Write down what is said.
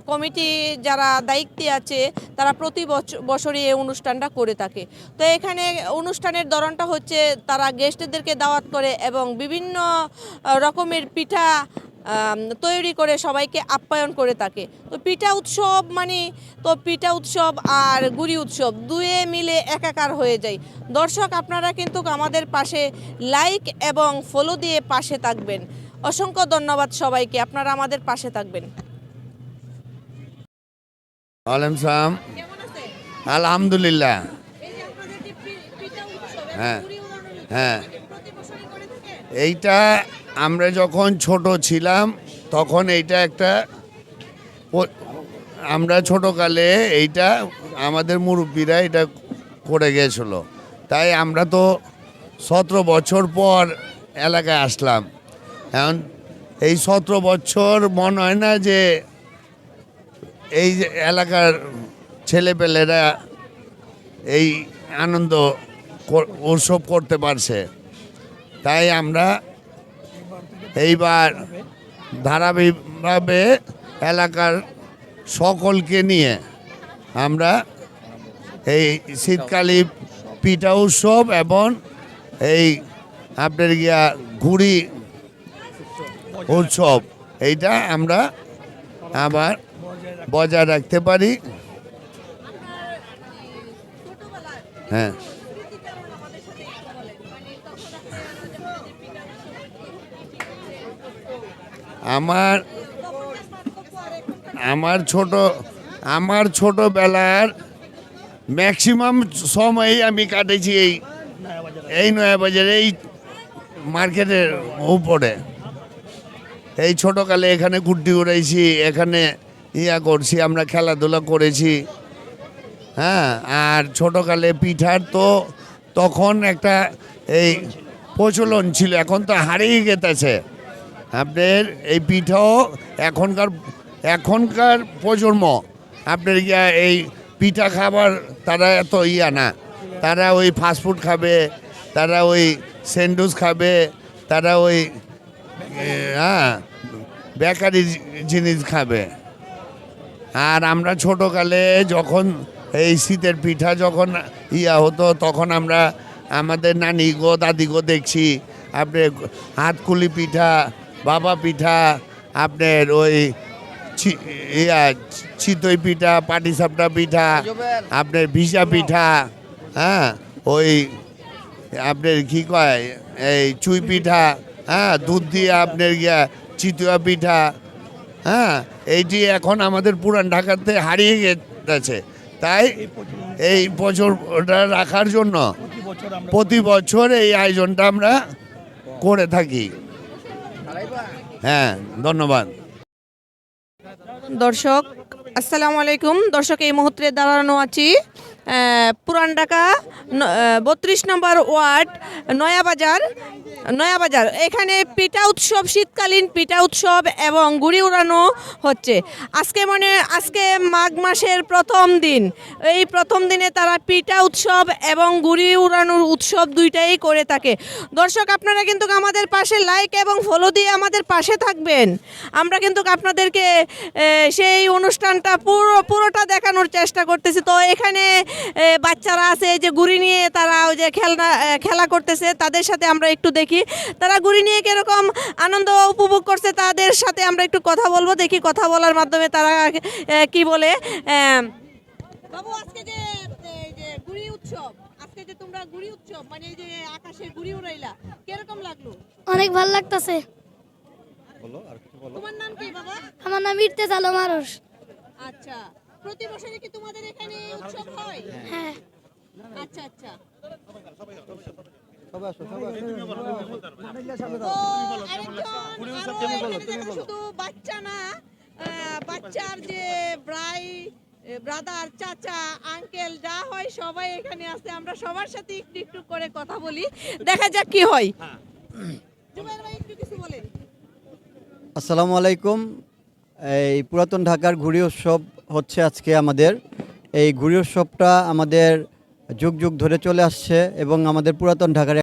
Committee যারা দায়িত্বে আছে তারা প্রতি বছরই এই অনুষ্ঠানটা করে থাকে। তো এখানে অনুষ্ঠানের ধরনটা হচ্ছে তারা গেস্টদেরকে দাওয়াত করে এবং বিভিন্ন রকমের পিঠা তৈরি করে সবাইকে আপ্যায়ন করে থাকে। তো পিঠা উৎসব মানে পিঠা উৎসব আর গুড়ি উৎসব দুয়ে মিলে একাকার হয়ে যায়। দর্শক, আপনারা কিন্তু আমাদের পাশে লাইক এবং ফলো দিয়ে পাশে থাকবেন। অসংখ্য ধন্যবাদ সবাইকে, আপনারা আমাদের পাশে থাকবেন। আলহামদুলিল্লাহ। হ্যাঁ হ্যাঁ, এইটা আমরা যখন ছোট ছিলাম তখন এইটা একটা, আমরা ছোটকালে এইটা আমাদের মুরব্বীরা এটা করে গেছিল, তাই আমরা তো 17 বছর পর এলাকায় আসলাম। এখন এই 17 বছর মনে হয় না যে এই এলাকার ছেলেপেলেরা এই আনন্দ উৎসব করতে পারছে, তাই আমরা এইবার ধারাবাহিকভাবে এলাকার সকলকে নিয়ে আমরা এই শীতকালী পিঠা উৎসব এবং এই আপনার ঘুড়ি উৎসব এইটা আমরা আবার বজায় রাখতে পারি। হ্যাঁ, আমার ছোটবেলার ম্যাক্সিমাম সময় আমি কাটেছি এই নয়াবাজারে, এই মার্কেটের উপরে। এই ছোটকালে এখানে গুড্ডি উড়াইছি, এখানে করছি, আমরা খেলাধুলা করেছি। হ্যাঁ, আর ছোটকালে পিঠার তো তখন একটা এই প্রচলন ছিল, এখন তো হারিয়ে গেছে। আপনার এই পিঠাও এখনকার প্রজন্ম আপনার এই পিঠা খাবার তারা এত না, তারা ওই ফাস্টফুড খাবে, তারা ওই স্যান্ডউইচ খাবে, তারা ওই বেকারি জিনিস খাবে। আর আমরা ছোটকালে যখন এই শীতের পিঠা যখন হতো তখন আমরা আমাদের নানি গো দাদি গো দেখছি আপনার হাতকুলি পিঠা, বাবা পিঠা, আপনার ওই চিতই পিঠা, পাটিসাপটা পিঠা, আপনার ভিজা পিঠা, হ্যাঁ, ওই আপনার কী কয় এই চুই পিঠা, হ্যাঁ, দুধ দিয়ে আপনার চিতুয়া পিঠা, হ্যাঁ, এইটি এখন আমাদের পুরান ঢাকাতে হারিয়ে গেছে। তাই এই বছরটা রাখার জন্য প্রতি বছর এই আয়োজনটা আমরা করে থাকি। হ্যাঁ, ধন্যবাদ। দর্শক আসসালামু আলাইকুম। দর্শক, এই মুহূর্তে দাঁড়ানো আছি পুরান ঢাকা 32 নম্বর ওয়ার্ড নয়াবাজার। এখানে পিঠা উৎসব, শীতকালীন পিঠা উৎসব এবং গুড়ি উড়ানো হচ্ছে। আজকে মাঘ মাসের প্রথম দিন। এই প্রথম দিনে তারা পিঠা উৎসব এবং গুড়ি উড়ানোর উৎসব দুইটাই করে থাকে। দর্শক, আপনারা কিন্তু আমাদের পাশে লাইক এবং ফলো দিয়ে আমাদের পাশে থাকবেন। আমরা কিন্তু আপনাদেরকে সেই অনুষ্ঠানটা পুরোটা দেখানোর চেষ্টা করতেছি। তো এখানে বাচ্চারা আছে যে গুড়ি নিয়ে তারা ওই যে খেলা করতেছে, তাদের সাথে আমরা একটু দেখি তারা গুড়ি নিয়ে কিরকম আনন্দ উপভোগ করছে। তাদের সাথে আমরা একটু কথা বলবো, দেখি কথা বলার মাধ্যমে তারা কি বলে। বাবু, আজকে যে গুড়ি উৎসব, আজকে যে তোমরা গুড়ি উৎসব মানে এই যে আকাশে গুড়ি উড়াইলা, কিরকম লাগলো? অনেক ভালো লাগতেছে। তোমার নাম কি বাবা? আমার নাম ইরতেজ আলম আরশ। আচ্ছা, প্রতি বছরই কি তোমাদের এখানে উৎসব হয়? হ্যাঁ। আচ্ছা আচ্ছা। শুধু বাচ্চা না, বাচ্চার যে ব্রাদার, চাচা, আঙ্কেল যা হয় সবাই এখানে আছে। আমরা সবার সাথে একটু একটু করে কথা বলি, দেখা যাক কি হয়। জুবাইর ভাই, একটু কিছু বলেন। আসসালামু আলাইকুম। এই পুরাতন ঢাকার ঘুড়ি উৎসব হচ্ছে আজকে আমাদের। এই ঘুড়ি উৎসবটা আমাদের যুগ যুগ ধরে চলে আসছে এবং আমাদের পুরাতন ঢাকার